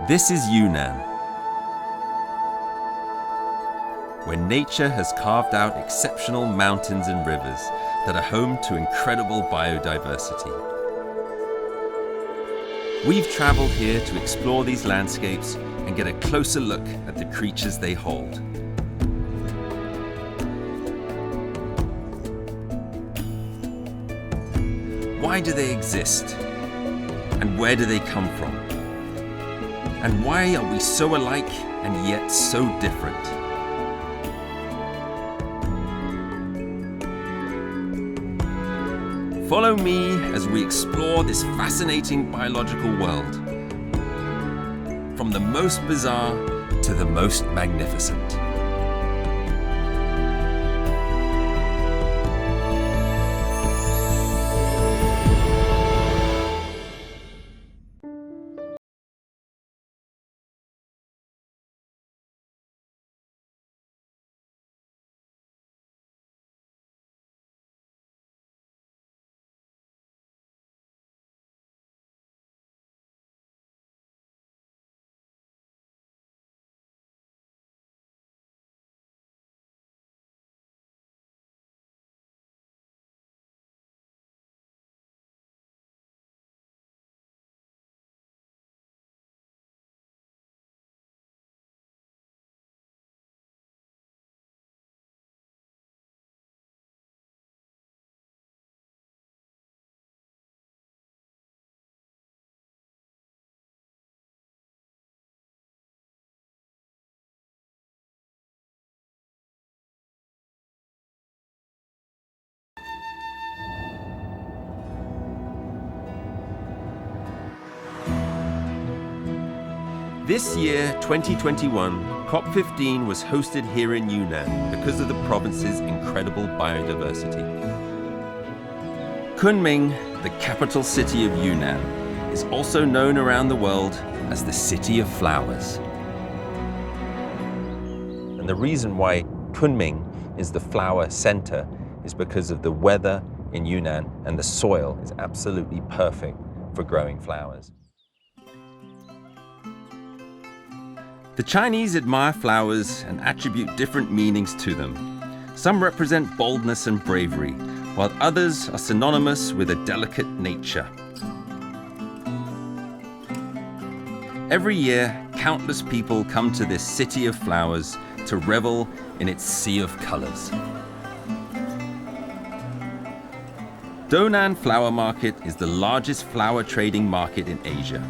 This is Yunnan, where nature has carved out exceptional mountains and rivers that are home to incredible biodiversity. We've traveled here to explore these landscapes and get a closer look at the creatures they hold. Why do they exist? And where do they come from? And why are we so alike and yet so different? Follow me as we explore this fascinating biological world, from the most bizarre to the most magnificent. This year, 2021, COP15 was hosted here in Yunnan because of the province's incredible biodiversity. Kunming, the capital city of Yunnan, is also known around the world as the City of Flowers. And the reason why Kunming is the flower center is because of the weather in Yunnan, and the soil is absolutely perfect for growing flowers. The Chinese admire flowers and attribute different meanings to them. Some represent boldness and bravery, while others are synonymous with a delicate nature. Every year, countless people come to this city of flowers to revel in its sea of colors. Donan Flower Market is the largest flower trading market in Asia.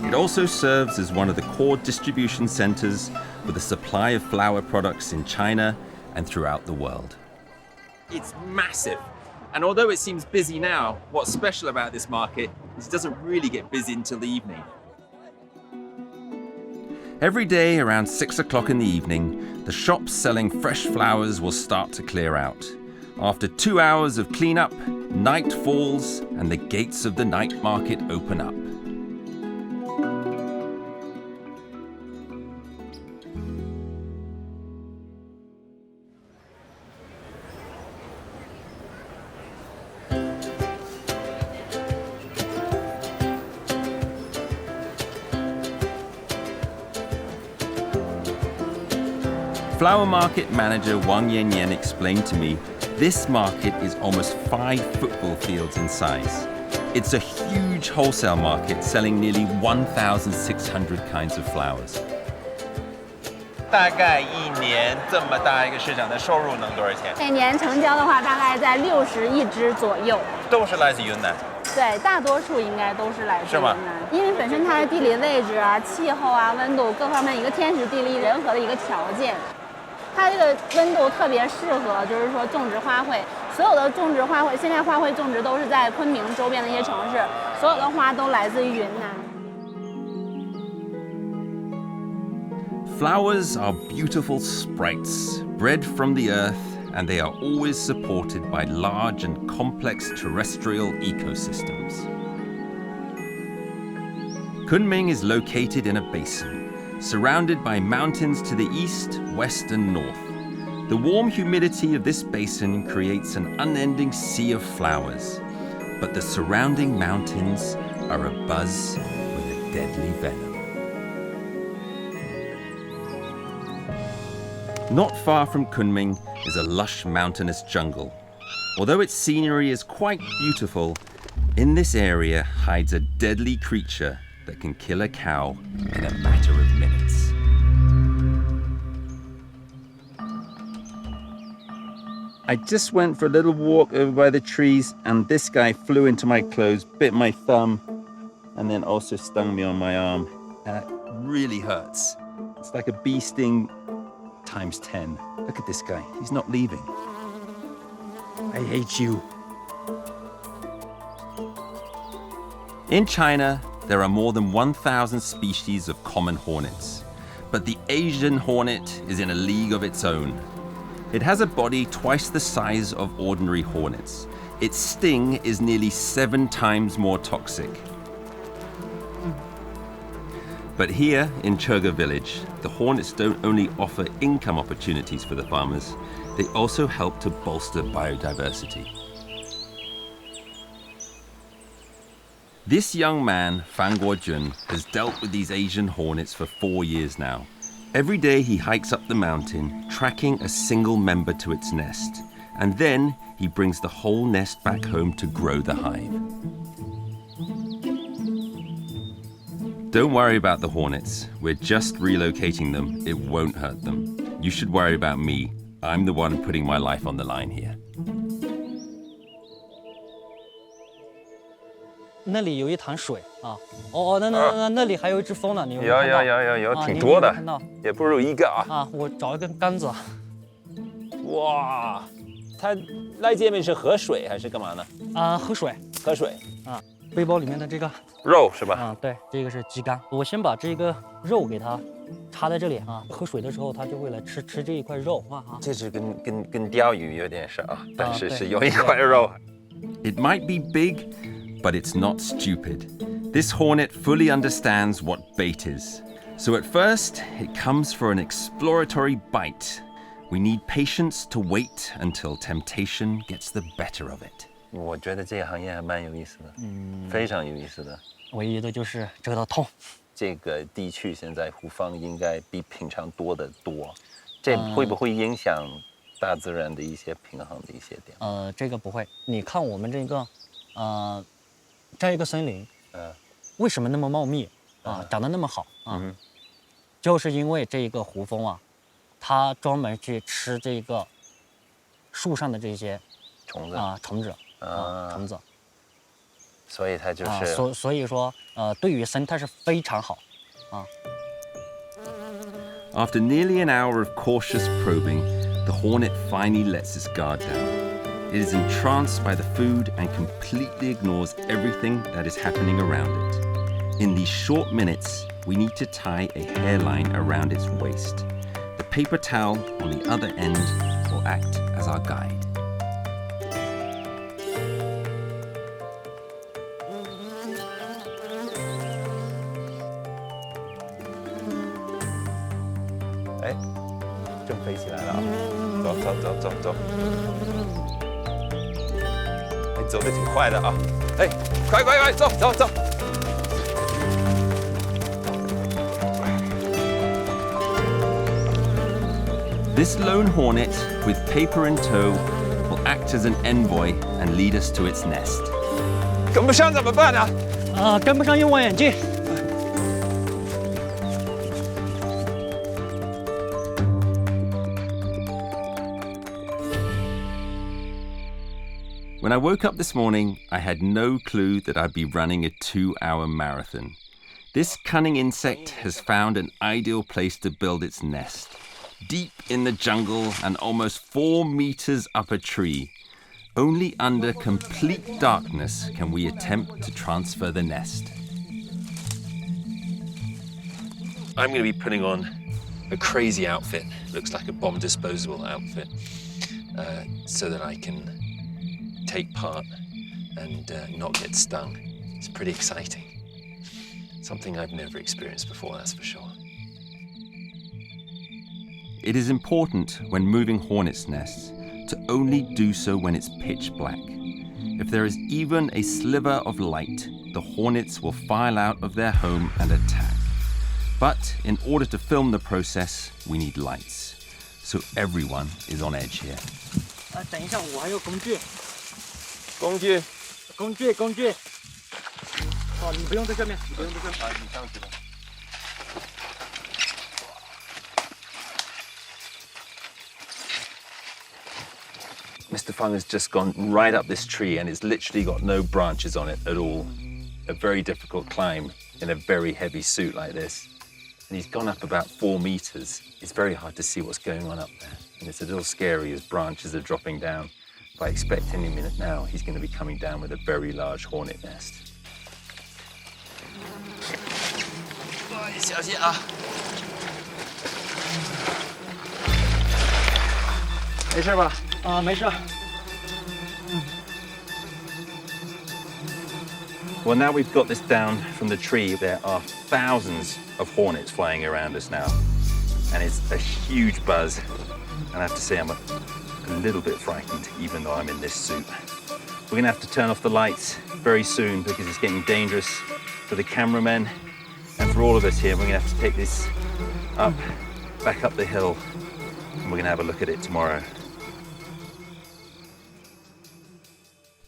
It also serves as one of the core distribution centers with a supply of flower products in China and throughout the world. It's massive. And although it seems busy now, what's special about this market is it doesn't really get busy until the evening. Every day around 6 o'clock in the evening, the shops selling fresh flowers will start to clear out. After 2 hours of cleanup, night falls and the gates of the night market open up. Flower market manager Wang Yanyan explained to me this market is almost 5 football fields in size. It's a huge wholesale market selling nearly 1,600 kinds of flowers. 大概一年这么大一个市场的收入能多少钱？每年成交的话，大概在60亿只左右。都是来自云南。对，大多数应该都是来自云是吗南，因为本身它的地理位置啊、气候啊、温度各方面一个天时地利人和的一个条件。它这个温度特别适合，就是说种植花卉。所有的种植花卉，现在花卉种植都是在昆明周边的一些城市，所有的花都来自于云南。Flowers are beautiful sprites, bred from the earth, and they are always supported by large and complex terrestrial ecosystems. Kunming is located in a basin, surrounded by mountains to the east, west, and north. The warm humidity of this basin creates an unending sea of flowers, but the surrounding mountains are abuzz with a deadly venom. Not far from Kunming is a lush mountainous jungle. Although its scenery is quite beautiful, in this area hides a deadly creature that can kill a cow in a matter of minutes. I just went for a little walk over by the trees, and this guy flew into my clothes, bit my thumb, and then also stung me on my arm. And it really hurts. It's like a bee sting times 10. Look at this guy. He's not leaving. I hate you. In China, there are more than 1,000 species of common hornets, but the Asian hornet is in a league of its own. It has a body twice the size of ordinary hornets. Its sting is nearly 7 times more toxic. But here in Churga village, the hornets don't only offer income opportunities for the farmers, they also help to bolster biodiversity. This young man, Fan Guojun, has dealt with these Asian hornets for 4 years now. Every day he hikes up the mountain, tracking a single member to its nest, and then he brings the whole nest back home to grow the hive. Don't worry about the hornets. We're just relocating them. It won't hurt them. You should worry about me. I'm the one putting my life on the line here. 那里有一潭水啊，那里还有一只蜂呢，你有没有看到？有，挺多的，你有没有看到也不如一个啊。啊，我找一根杆子。哇，它赖界面是河水还是干嘛呢？啊，喝水。河水啊，背包里面的这个肉是吧？啊，对，这个是鸡肝。我先把这个肉给它插在这里啊，喝水的时候它就会来吃这一块肉啊。这是跟钓鱼有点像啊，但是是有一块肉。It might be big, but it's not stupid. This hornet fully understands what bait is. So at first, it comes for an exploratory bite. We need patience to wait until temptation gets the better of it. 我觉得这个行业还蛮有意思的，非常有意思的。唯一的就是这个痛。这个地区现在胡蜂应该比平常多得多，这会不会影响大自然的一些平衡的一些点？这个不会。你看我们这个，这样一个森林，为什么那么茂密啊，长得那么好啊？就是因为这一个胡蜂啊，它专门去吃这个树上的这些虫子虫子，所以它就是，所以说对于生态是非常好啊。After nearly an hour of cautious probing, the hornet finally lets its guard down. It is entranced by the food and completely ignores everything that is happening around it. In these short minutes, we need to tie a hairline around its waist. The paper towel on the other end will act as our guide. Hey, 正飞起来了啊！走。走得挺快的啊！哎，快，走！This lone hornet, with paper in tow, will act as an envoy and lead us to its nest. 跟不上怎么办呢？跟不上用望远镜。When I woke up this morning, I had no clue that I'd be running a 2-hour marathon. This cunning insect has found an ideal place to build its nest. Deep in the jungle and almost 4 meters up a tree. Only under complete darkness can we attempt to transfer the nest. I'm going to be putting on a crazy outfit. Looks like a bomb disposable outfit. So that I can take part and not get stung. It's pretty exciting. Something I've never experienced before, that's for sure. it is important when moving hornets' nests to only do so when it's pitch black. If there is even a sliver of light, the hornets will file out of their home and attack. But in order to film the process, we need lights. So everyone is on edge here. 等一下，我还有工具。工具。哦，你不用在这边，你不用在这边。你上去吧。Mr. Fung has just gone right up this tree and it's literally got no branches on it at all. A very difficult climb in a very heavy suit like this. And he's gone up about 4 meters. It's very hard to see what's going on up there. And it's a little scary as branches are dropping down. But I expect any minute now he's going to be coming down with a very large hornet nest. 小心啊！没事吧？没事。Well, now we've got this down from the tree, there are thousands of hornets flying around us now. And it's a huge buzz. And I have to say I'm a little bit frightened, even though I'm in this suit. We're gonna have to turn off the lights very soon because it's getting dangerous for the cameramen and for all of us here. We're gonna have to take this back up the hill, and we're gonna have a look at it tomorrow.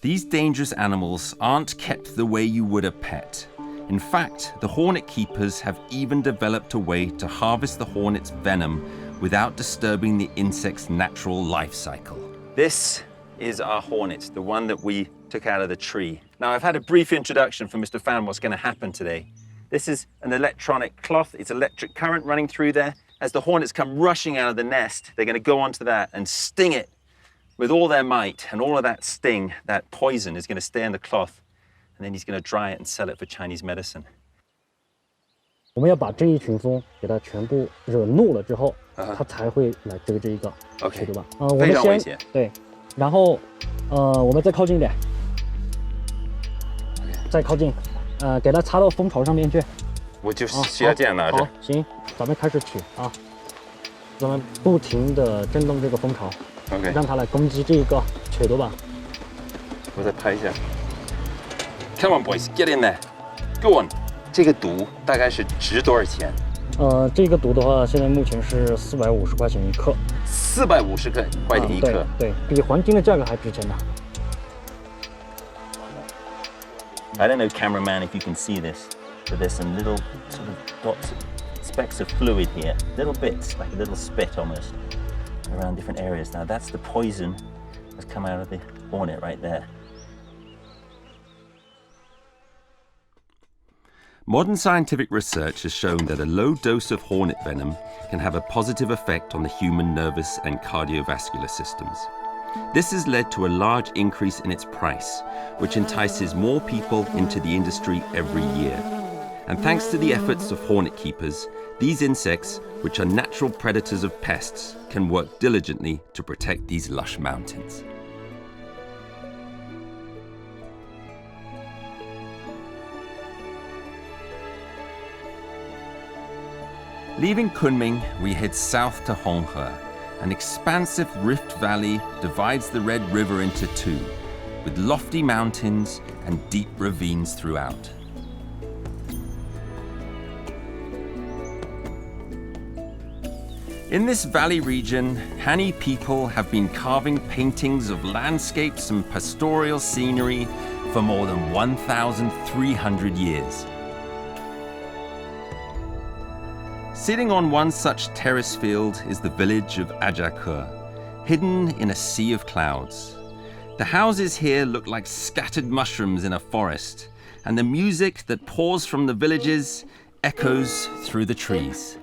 These dangerous animals aren't kept the way you would a pet. In fact, the hornet keepers have even developed a way to harvest the hornet's venom without disturbing the insect's natural life cycle. This is our hornet, the one that we took out of the tree. Now, I've had a brief introduction from Mr. Fan what's gonna happen today. This is an electronic cloth. It's electric current running through there. As the hornets come rushing out of the nest, they're gonna go onto that and sting it with all their might, and all of that sting, that poison, is going to stay in the cloth, and then he's going to dry it and sell it for Chinese medicine. 我们要把这一群蜂给它全部惹怒了之后，它才会来追这一个， OK， 对吧？我们非常危险。对，然后我们再靠近一点，再靠近，给它插到蜂巢上面去。我就需要这样拿着。好，行，咱们开始取啊，咱们不停地震动这个蜂巢。OK， 让它来攻击这一个腿朵吧。我再拍一下。Come on, boys, get in there. Go on. 这个毒大概是值多少钱？这个毒的话，现在目前是450块钱一克。450块钱一克。对，比黄金的价格还值钱呢。I don't know, cameraman, if you can see this, but there's some little sort of dots, specks of fluid here, little bits, like a little spit almost. Around different areas. Now that's the poison that's come out of the hornet right there. Modern scientific research has shown that a low dose of hornet venom can have a positive effect on the human nervous and cardiovascular systems. This has led to a large increase in its price, which entices more people into the industry every year. And thanks to the efforts of hornet keepers, these insects, which are natural predators of pests, can work diligently to protect these lush mountains. Leaving Kunming, we head south to Honghe. An expansive rift valley divides the Red River into two, with lofty mountains and deep ravines throughout. In this valley region, Han people have been carving paintings of landscapes and pastoral scenery for more than 1,300 years. Sitting on one such terrace field is the village of Ajakur, hidden in a sea of clouds. The houses here look like scattered mushrooms in a forest, and the music that pours from the villages echoes through the trees.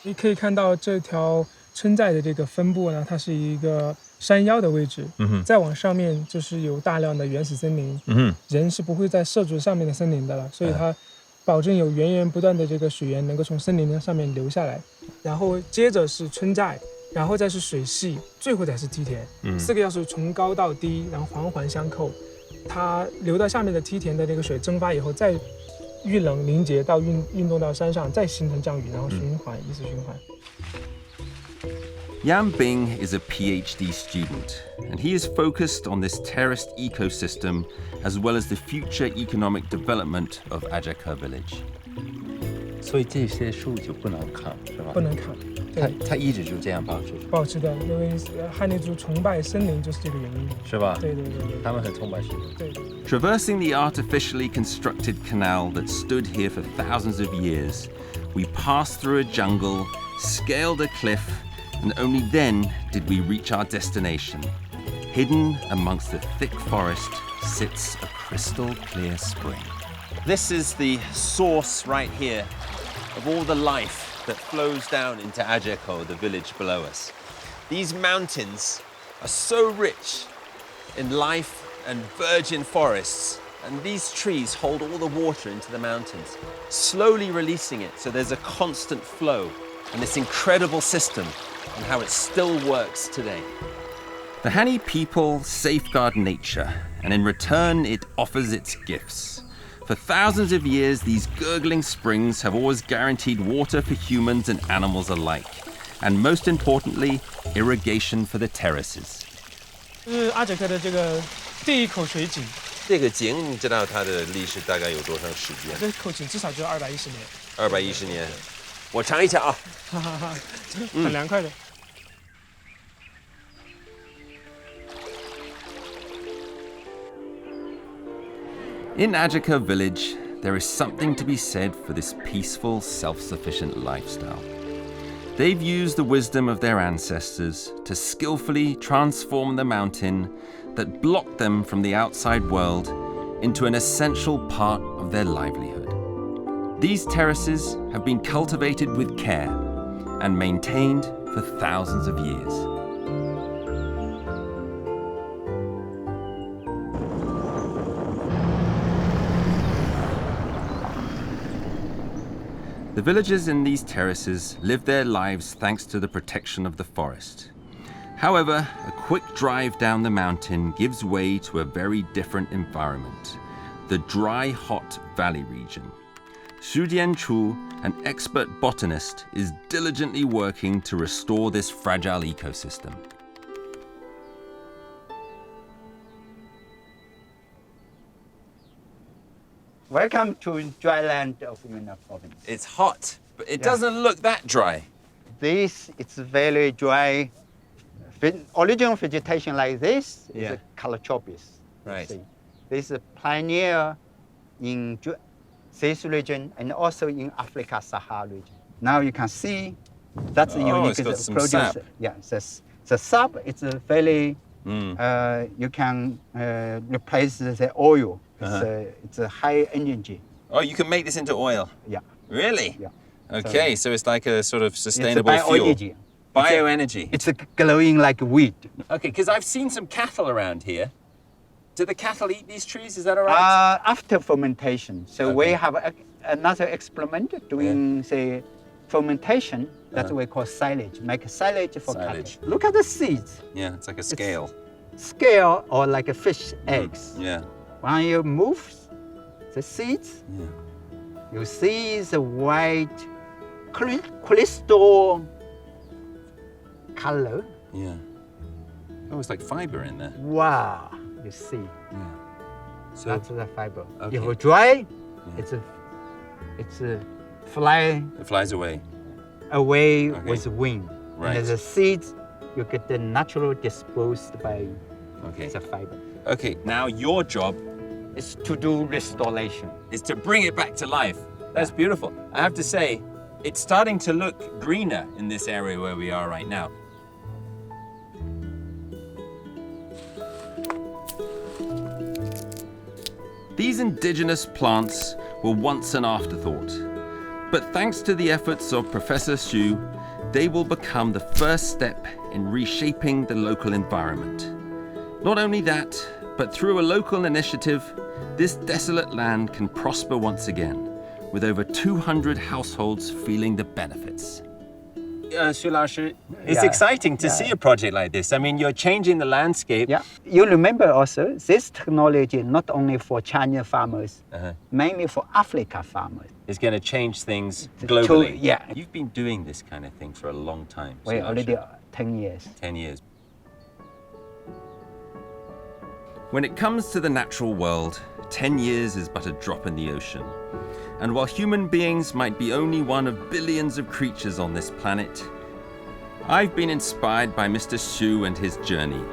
你可以看到这条村寨的这个分布呢，它是一个山腰的位置，再往上面就是有大量的原始森林，人是不会再涉足上面的森林的了，所以它保证有源源不断的这个水源能够从森林的上面流下来，然后接着是村寨，然后再是水系，最后才是梯田，4个要素从高到低，然后环环相扣，它流到下面的梯田的那个水蒸发以后，再遇冷凝结到运动到山上，再形成降雨，然后循环，一次循环。Yan Bing is a PhD student, and he is focused on this terraced ecosystem as well as the future economic development of Ajaka village. 所以这些树就不能砍，是吧？不能砍，它一直就这样保持的，因为汉尼族崇拜森林就是这个原因，是吧？对，他们很崇拜树。对。Traversing the artificially constructed canal that stood here for thousands of years, we passed through a jungle, scaled a cliff, and only then did we reach our destination. Hidden amongst the thick forest sits a crystal clear spring. This is the source right here of all the life that flows down into Ajako, the village below us. These mountains are so rich in life and virgin forests, and these trees hold all the water into the mountains, slowly releasing it so there's a constant flow, and this incredible system and how it still works today. The Hani people safeguard nature, and in return it offers its gifts. For thousands of years, these gurgling springs have always guaranteed water for humans and animals alike, and most importantly, irrigation for the terraces. 是阿哲克的这个第一口水井。这个井你知道它的历史大概有多长时间？这口井至少就210年。210年，我尝一下啊。很凉快的。In Ajaka village, there is something to be said for this peaceful, self-sufficient lifestyle. They've used the wisdom of their ancestors to skillfully transform the mountain that blocked them from the outside world into an essential part of their livelihood. These terraces have been cultivated with care and maintained for thousands of years. The villagers in these terraces live their lives thanks to the protection of the forest. However, a quick drive down the mountain gives way to a very different environment, the dry, hot valley region. Xu Dianchu, an expert botanist, is diligently working to restore this fragile ecosystem. Welcome to dry land of Yunnan province. It's hot, but it doesn't look that dry. This is very dry. Original vegetation like this is calotropis. Right. See. This is pioneer in this region and also in Africa, Sahara region. Now you can see that's unique. It's got some produce. sap. Yeah, the sap is very. You can replace the oil. It's a high energy. Oh, you can make this into oil? Yeah. Really? Yeah. Okay, so it's like a sort of sustainable it's fuel. Bioenergy. It's glowing like weed. Okay, because I've seen some cattle around here. Do the cattle eat these trees? Is that all right? After fermentation. So we have another experiment doing, say, fermentation. That's what we call silage. Make silage for Silage. cattle. Look at the seeds. Yeah, it's like a scale. Scale or like a fish eggs. Yeah. When you move the seeds, you see the white crystal color. Yeah. Oh, it's like fiber in there. Wow, you see. Yeah. So That's the fiber. Okay. If it's dry, it's fly it flies away. away Okay. with wind. Right. And the seeds, you get the natural disposed by Okay. the fiber. Okay, now your job It's to do restoration. is to bring it back to life. That's beautiful. I have to say, it's starting to look greener in this area where we are right now. These indigenous plants were once an afterthought, But thanks to the efforts of Professor Xu, they will become the first step in reshaping the local environment. Not only that, but through a local initiative, this desolate land can prosper once again, with over 200 households feeling the benefits. Xu Laoshi, it's Yeah. exciting to see a project like this. I mean, you're changing the landscape. Yeah, you remember also this technology not only for Chinese farmers, mainly for Africa farmers. It's going to change things To- globally. yeah. You've been doing this kind of thing for a long time. We Xu Laoshi. already 10 years. 10 years. When it comes to the natural world, 10 years is but a drop in the ocean. And while human beings might be only one of billions of creatures on this planet, I've been inspired by Mr. Xu and his journey.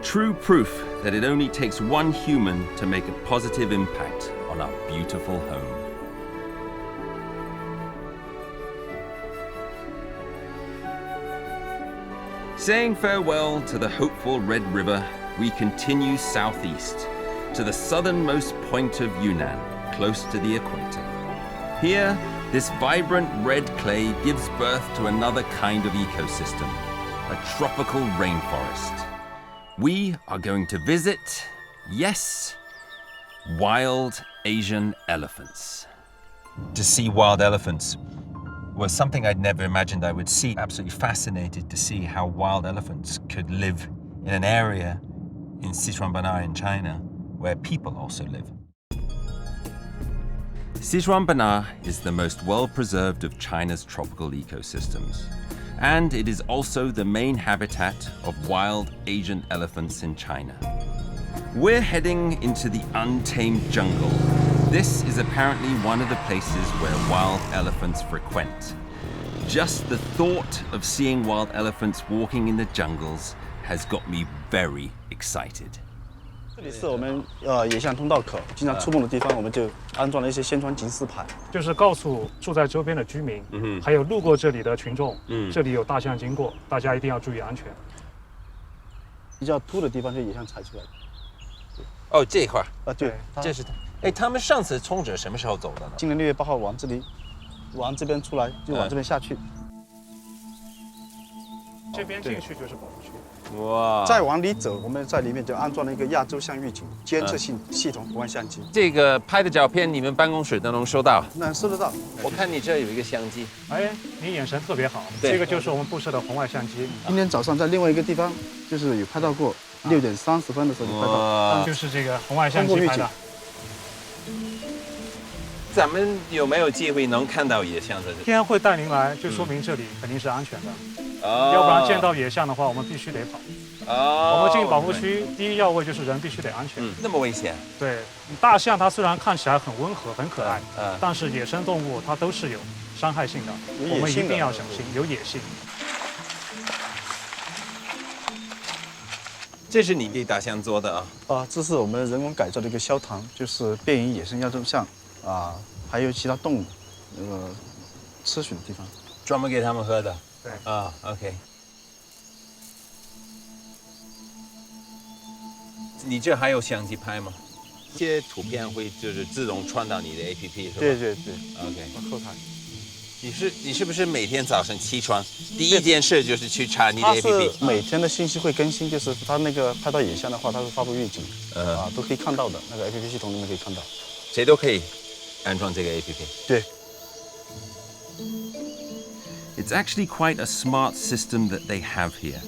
True proof that it only takes one human to make a positive impact on our beautiful home. Saying farewell to the hopeful Red River, we continue southeast to the southernmost point of Yunnan, close to the equator. Here, this vibrant red clay gives birth to another kind of ecosystem, a tropical rainforest. We are going to visit, yes, wild Asian elephants. To see wild elephants was something I'd never imagined I would see. Absolutely fascinated to see how wild elephants could live in an area in Sichuan in China where people also live. Sichuan is the most well-preserved of China's tropical ecosystems, and it is also the main habitat of wild Asian elephants in China. We're heading into the Untamed Jungle. This is apparently one of the places where wild elephants frequent. Just the thought of seeing wild elephants walking in the jungles has got me very excited. 这里是我们野象通道口，经常出没的地方，我们就安装了一些宣传警示牌，就是告诉住在周边的居民，还有路过这里的群众，这里有大象经过，大家一定要注意安全。比较凸的地方就野象踩出来的。哦，这一块啊，对，这是哎，他们上次冲着什么时候走的呢？今年6月8号往这边出来，就往这边下去。这边进去就是保护区。哇！再往里走，我们在里面就安装了一个亚洲象预警监测系统红外相机。这个拍的照片，你们办公室都能收到？那收得到。我看你这有一个相机。哎，你眼神特别好，这个就是我们布设的红外相机。今天早上在另外一个地方，就是有拍到过，6点30分的时候就拍到。就是这个红外相机拍的。咱们有没有机会能看到野象在这里？天会带您来，就说明这里肯定是安全的。要不然见到野象的话，我们必须得跑。我们进保护区，第一要位就是人必须得安全。那么危险？对，大象它虽然看起来很温和、很可爱，但是野生动物它都是有伤害性的，我们一定要小心，有野性。这是你给大象做的啊？啊，这是我们人工改造的一个消糖，就是便于野生亚洲象啊，还有其他动物吃水的地方，专门给他们喝的。对啊 ，OK。你这还有相机拍吗？这些图片会就是自动传到你的 APP 是吧？对，OK。后台。你是不是每天早上起床第一件事就是去查你的 APP？ 它是每天的信息会更新，就是它那个拍到野象的话，它会发布预警，都可以看到的，那个 APP 系统里面可以看到。谁都可以安装这个 APP。对。It's actually quite a smart system that they have here,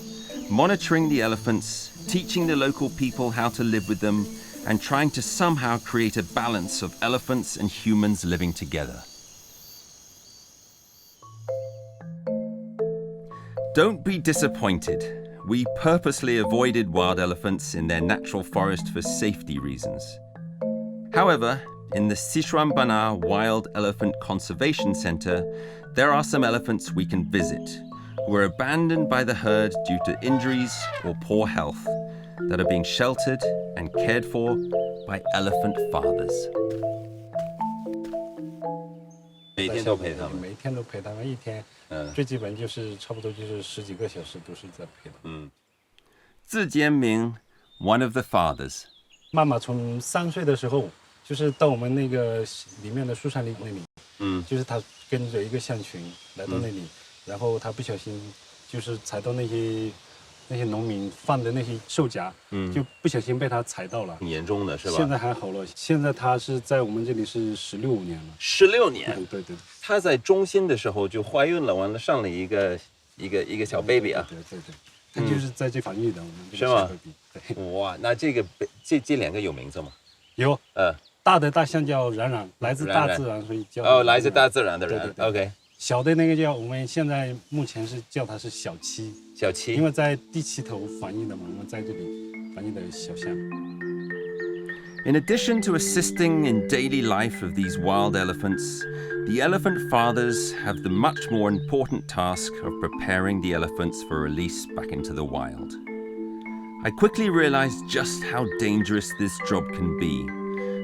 monitoring the elephants, teaching the local people how to live with them, and trying to somehow create a balance of elephants and humans living together. Don't be disappointed. We purposely avoided wild elephants in their natural forest for safety reasons. However, in the Sichuan Wild Elephant Conservation Center, there are some elephants we can visit who were abandoned by the herd due to injuries or poor health that are being sheltered and cared for by elephant fathers. 每天都陪他们。每天都陪他们一天，最基本就是差不多就是10几个小时都是在陪他们。Zi Jianming, one of the fathers. 妈妈从3岁的时候就是到我们那个里面的树山里那里，就是他跟着一个象群来到那里，然后他不小心就是踩到那些农民放的那些兽夹，就不小心被他踩到了，很严重的是吧？现在还好了，现在他是在我们这里是16年了。16年？对对。他在中心的时候就怀孕了，完了上了一个小 baby 啊。对，他就是在这防疫的，我们这是吗？对。哇，那这两个有名字吗？有，大的大象叫冉冉，来自大自然，所以叫来自大自然的人。对 OK。小的那个叫我们现在目前是叫它是小七，因为在第7头防疫的嘛，我们在这里防疫的小象。In addition to assisting in daily life of these wild elephants, the elephant fathers have the much more important task of preparing the elephants for release back into the wild. I quickly realized just how dangerous this job can be.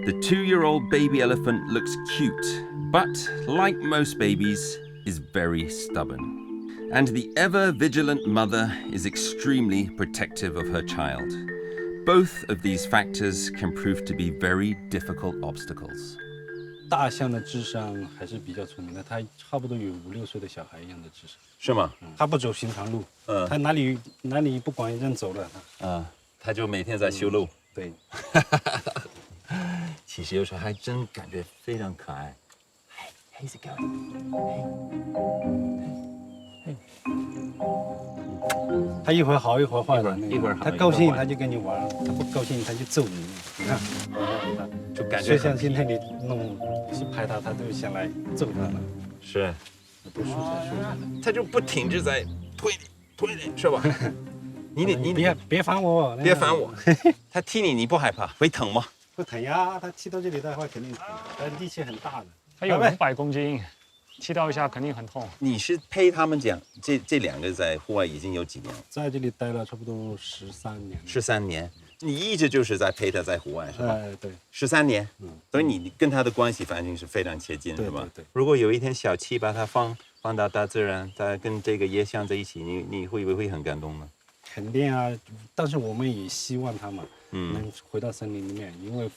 The 2-year-old baby elephant looks cute, but like most babies, is very stubborn. And the ever-vigilant mother is extremely protective of her child. Both of these factors can prove to be very difficult obstacles. 大象的智商还是比较聪明的，它差不多有5、6岁的小孩一样的智商。是吗？它不走寻常路，它哪里不管认走了，它就每天在修路。对。其实有时候还真感觉非常可爱。How's it going? 他一会儿好一会儿坏的，一会儿好。他高兴他就跟你玩，他不高兴他就揍你。你看，就感觉像今天你弄去拍他，他都想来揍他了。是，都舒展。他就不停着在推你，是吧？你别烦我，别烦我。他踢你，你不害怕？会疼吗？不疼呀，他踢到这里的话肯定疼，他力气很大的。他有200公斤。踢到一下肯定很痛。你是陪他们讲，这两个在户外已经有几年了？在这里待了差不多13年。13年，你一直就是在陪他在户外是吧？对。13年，所以你跟他的关系反正是非常贴近，是吧？对。如果有一天小七把他放到大自然，再跟这个野象在一起，你会不会很感动呢？肯定啊，但是我们也希望他嘛，能回到森林里面，因为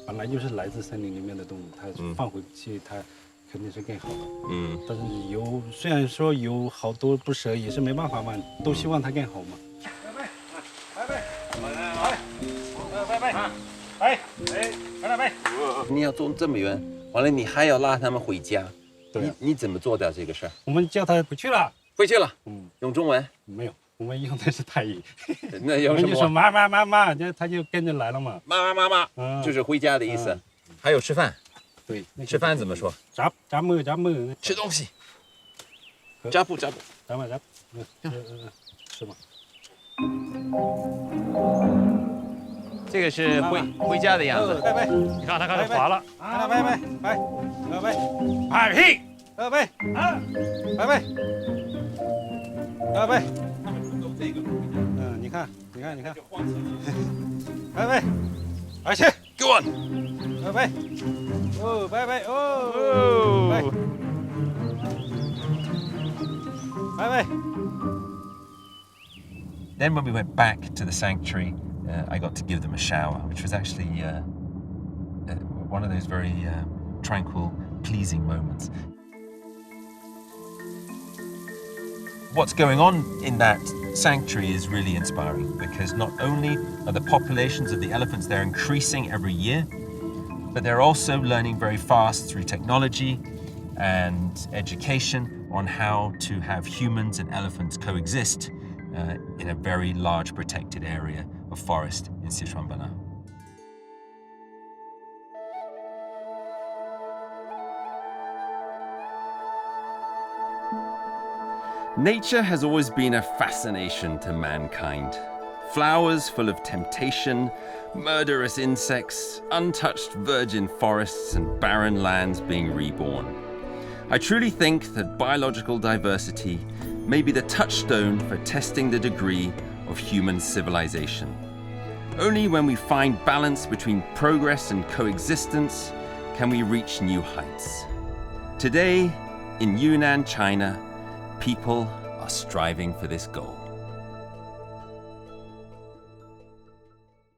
本来就是来自森林里面的动物，它放回去它。肯定是更好的，但是虽然说有好多不舍，也是没办法嘛，都希望它更好嘛。拜。你要走这么远，完了你还要拉他们回家，对，你怎么做到这个事儿？我们叫他回去了，用中文？没有，我们用的是泰语。那用什么？就说妈，他就跟着来了嘛。妈，就是回家的意思。还有吃饭。对，吃饭怎么说？扎木，吃东西。扎布，扎，是吗？这个是回家的样子。拜，你看他开始滑了。拜，屁，拜，你看，拜，而且 ，Go on，拜。拜。Then when we went back to the sanctuary, I got to give them a shower, which was actually one of those very tranquil, pleasing moments. What's going on in that sanctuary is really inspiring because not only are the populations of the elephants there increasing every year, but they're also learning very fast through technology and education on how to have humans and elephants coexist in a very large protected area of forest in Sichuan-Banna. Nature has always been a fascination to mankind. Flowers full of temptation, murderous insects, untouched virgin forests, and barren lands being reborn. I truly think that biological diversity may be the touchstone for testing the degree of human civilization. Only when we find balance between progress and coexistence can we reach new heights. Today, in Yunnan, China, people are striving for this goal.